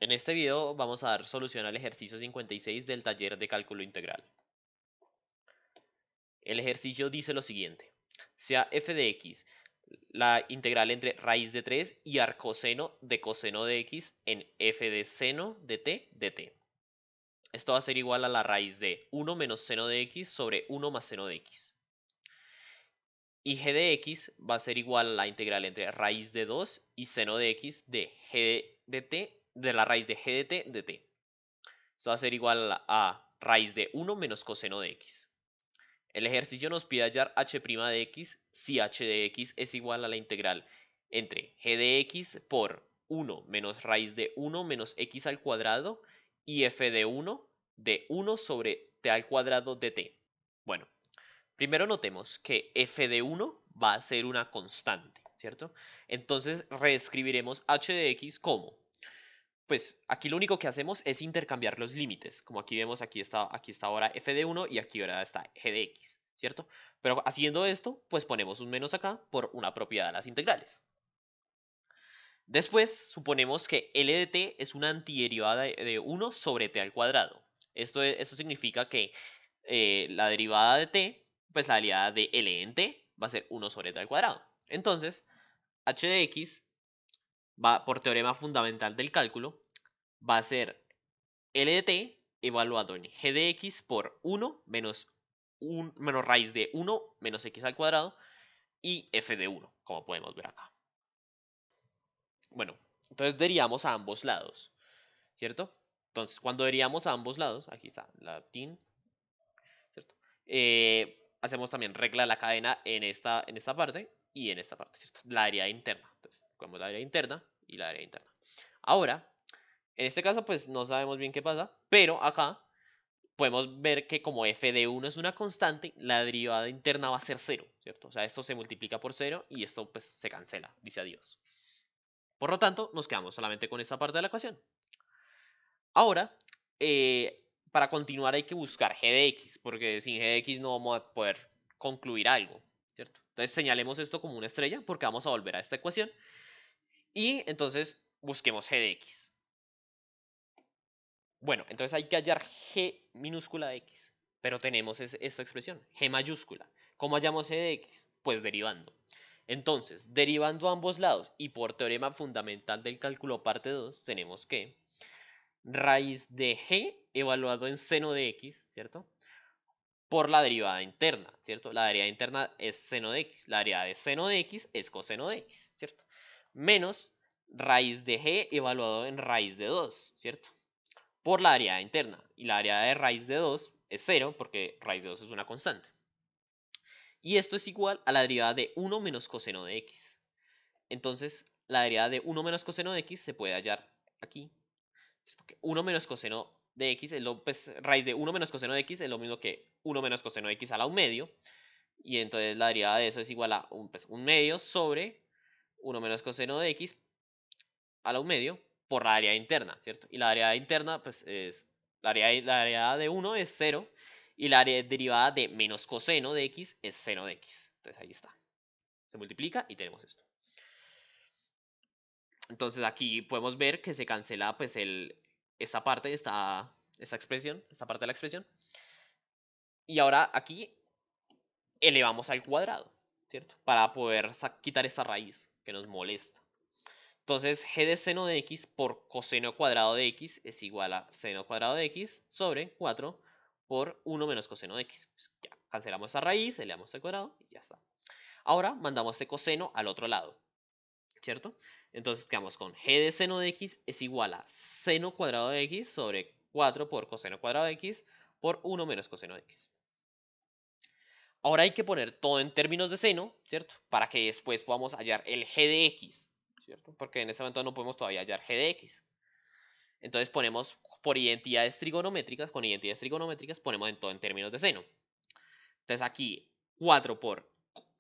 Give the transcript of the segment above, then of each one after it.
En este video vamos a dar solución al ejercicio 56 del taller de cálculo integral. El ejercicio dice lo siguiente: sea f de x la integral entre raíz de 3 y arcoseno de coseno de x en f de seno de t dt. Esto va a ser igual a la raíz de 1 menos seno de x sobre 1 más seno de x. Y g de x va a ser igual a la integral entre raíz de 2 y seno de x de g de t de la raíz de g de t de t. Esto va a ser igual a raíz de 1 menos coseno de x. El ejercicio nos pide hallar h' de x si h de x es igual a la integral entre g de x por 1 menos raíz de 1 menos x al cuadrado y f de 1 sobre t al cuadrado de t. Bueno, primero notemos que f de 1 va a ser una constante, ¿cierto? Entonces reescribiremos h de x como, pues aquí lo único que hacemos es intercambiar los límites. Como aquí vemos, aquí está ahora f de 1 y aquí ahora está g de x, ¿cierto? Pero haciendo esto, pues ponemos un menos acá por una propiedad de las integrales. Después, suponemos que L de t es una antiderivada de 1 sobre t al cuadrado. Esto significa que la derivada de t, pues la derivada de L en t va a ser 1 sobre t al cuadrado. Entonces, h de x va, por teorema fundamental del cálculo, va a ser L de t evaluado en g de x por 1 menos raíz de 1 menos x al cuadrado y f de 1, como podemos ver acá. Bueno, entonces derivamos a ambos lados, ¿cierto? Entonces, cuando derivamos a ambos lados, aquí está, latín, ¿cierto? Hacemos también regla de la cadena en esta parte y en esta parte, ¿cierto? La área interna. Entonces, cogemos la área interna y la área interna. Ahora, en este caso, pues no sabemos bien qué pasa, pero acá podemos ver que como f de 1 es una constante, la derivada interna va a ser 0, ¿cierto? O sea, esto se multiplica por 0 y esto pues se cancela, dice adiós. Por lo tanto, nos quedamos solamente con esta parte de la ecuación. Ahora, para continuar hay que buscar g de x, porque sin g de x no vamos a poder concluir algo, ¿cierto? Entonces señalemos esto como una estrella porque vamos a volver a esta ecuación y entonces busquemos g de x. Bueno, entonces hay que hallar g minúscula de x, pero tenemos esta expresión, g mayúscula. ¿Cómo hallamos g de x? Pues derivando. Entonces, derivando a ambos lados y por teorema fundamental del cálculo parte 2, tenemos que raíz de g evaluado en seno de x, ¿cierto? Por la derivada interna, ¿cierto? La derivada interna es seno de x, la derivada de seno de x es coseno de x, ¿cierto? Menos raíz de g evaluado en raíz de 2, ¿cierto? Por la área interna. Y la área de raíz de 2 es 0 porque raíz de 2 es una constante. Y esto es igual a la derivada de 1 menos coseno de x. Entonces, la derivada de 1 menos coseno de x se puede hallar aquí. 1 menos coseno de x es pues, raíz de 1 menos coseno de x es lo mismo que 1 menos coseno de x a la 1 medio. Y entonces la derivada de eso es igual a pues, 1 medio sobre 1 menos coseno de x a la 1 medio por la área interna, ¿cierto? Y la área interna, pues es, la área de 1 es 0 y la área derivada de menos coseno de x es seno de x. Entonces ahí está. Se multiplica y tenemos esto. Entonces aquí podemos ver que se cancela pues esta parte, esta expresión, esta parte de la expresión. Y ahora aquí elevamos al cuadrado, ¿cierto? Para poder quitar esta raíz que nos molesta. Entonces, g de seno de x por coseno cuadrado de x es igual a seno cuadrado de x sobre 4 por 1 menos coseno de x. Pues ya, cancelamos esta raíz, elevamos al cuadrado y ya está. Ahora mandamos este coseno al otro lado, ¿cierto? Entonces quedamos con g de seno de x es igual a seno cuadrado de x sobre 4 por coseno cuadrado de x por 1 menos coseno de x. Ahora hay que poner todo en términos de seno, ¿cierto? Para que después podamos hallar el g de x, ¿cierto? Porque en ese momento no podemos todavía hallar g de x. Entonces ponemos por identidades trigonométricas, con identidades trigonométricas ponemos en todo en términos de seno. Entonces aquí 4 por,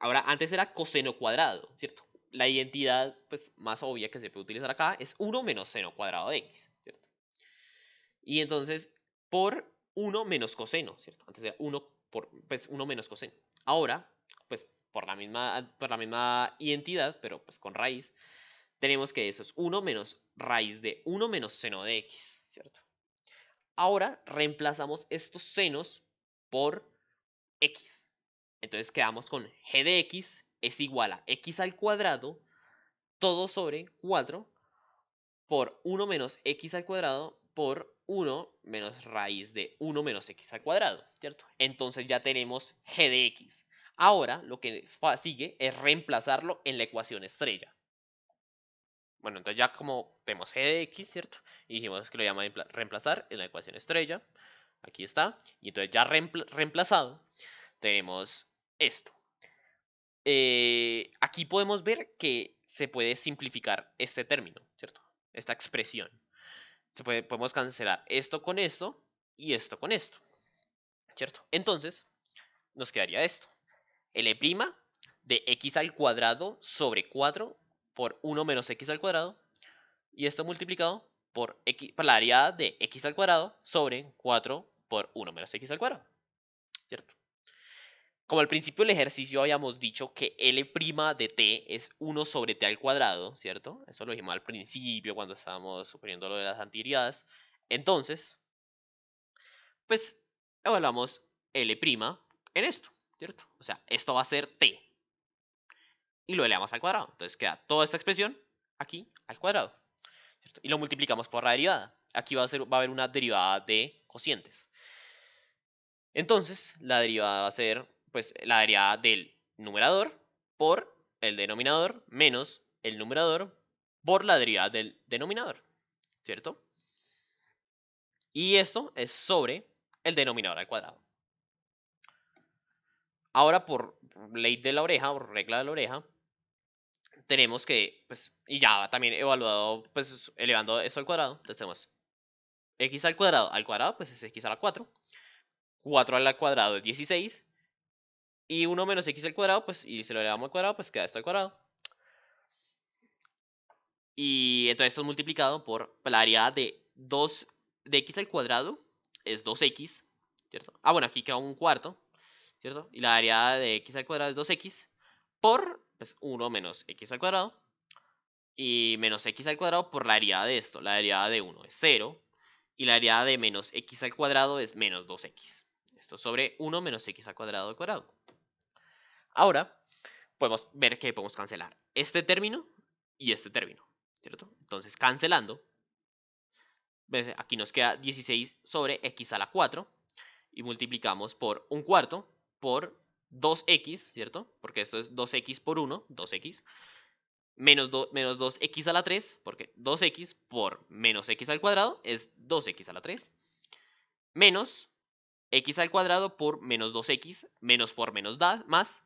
ahora antes era coseno cuadrado, ¿cierto? La identidad pues más obvia que se puede utilizar acá es 1 menos seno cuadrado de x, ¿cierto? Y entonces por 1 menos coseno, ¿cierto? Antes era 1 por, pues 1 menos coseno. Ahora, pues por la misma identidad, pero pues con raíz, tenemos que eso es 1 menos raíz de 1 menos seno de x, ¿cierto? Ahora reemplazamos estos senos por x. Entonces quedamos con g de x es igual a x al cuadrado todo sobre 4 por 1 menos x al cuadrado por 1 menos raíz de 1 menos x al cuadrado, ¿cierto? Entonces ya tenemos g de x. Ahora lo que sigue es reemplazarlo en la ecuación estrella. Bueno, entonces ya como tenemos g de x, ¿cierto? Y dijimos que lo íbamos a reemplazar en la ecuación estrella. Aquí está. Y entonces ya reemplazado tenemos esto. Aquí podemos ver que se puede simplificar este término, ¿cierto? Esta expresión. Podemos cancelar esto con esto y esto con esto, ¿cierto? Entonces, nos quedaría esto. L' de x al cuadrado sobre 4 por 1 menos x al cuadrado. Y esto multiplicado por la derivada de x al cuadrado sobre 4 por 1 menos x al cuadrado, ¿cierto? Como al principio del ejercicio habíamos dicho que L' de t es 1 sobre t al cuadrado, ¿cierto? Eso lo dijimos al principio cuando estábamos suponiendo lo de las antiderivadas. Entonces, pues evaluamos L' en esto, ¿cierto? O sea, esto va a ser t. Y lo elevamos al cuadrado. Entonces queda toda esta expresión aquí al cuadrado, ¿cierto? Y lo multiplicamos por la derivada. Aquí va a haber una derivada de cocientes. Entonces, la derivada va a ser, pues, la derivada del numerador por el denominador menos el numerador por la derivada del denominador, ¿cierto? Y esto es sobre el denominador al cuadrado. Ahora, por ley de la oreja, o regla de la oreja, tenemos que, pues, y ya también evaluado, pues, elevando esto al cuadrado, entonces tenemos x al cuadrado, pues es x a la 4, 4 al cuadrado es 16, y 1 menos x al cuadrado, pues, y si lo elevamos al cuadrado, pues queda esto al cuadrado. Y entonces esto es multiplicado por la derivada de 2 de x al cuadrado es 2x, ¿cierto? Ah, bueno, aquí queda un cuarto, ¿cierto? Y la derivada de x al cuadrado es 2x por, pues, 1 menos x al cuadrado. Y menos x al cuadrado por la derivada de esto. La derivada de 1 es 0. Y la derivada de menos x al cuadrado es menos 2x. Esto sobre 1 menos x al cuadrado al cuadrado. Ahora, podemos ver que podemos cancelar este término y este término, ¿cierto? Entonces, cancelando, aquí nos queda 16 sobre x a la 4 y multiplicamos por un cuarto por 2x, ¿cierto? Porque esto es 2x por 1, 2x, menos 2x a la 3, porque 2x por menos x al cuadrado es 2x a la 3, menos x al cuadrado por menos 2x, menos por menos da, más,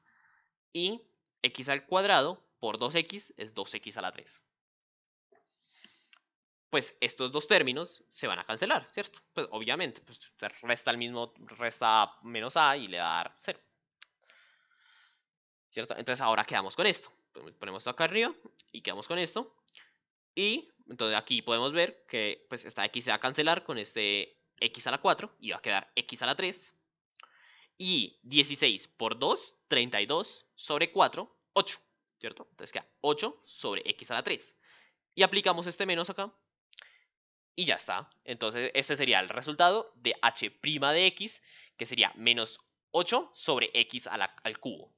y x al cuadrado por 2x es 2x a la 3. Pues estos dos términos se van a cancelar, ¿cierto? Pues obviamente, pues resta el mismo, resta menos a y le va a dar 0, ¿cierto? Entonces ahora quedamos con esto. Ponemos esto acá arriba y quedamos con esto. Y entonces aquí podemos ver que pues esta x se va a cancelar con este x a la 4 y va a quedar x a la 3. Y 16 por 2, 32 sobre 4, 8, ¿cierto? Entonces queda 8 sobre x a la 3. Y aplicamos este menos acá y ya está. Entonces este sería el resultado de h' de x, que sería menos 8 sobre x al cubo.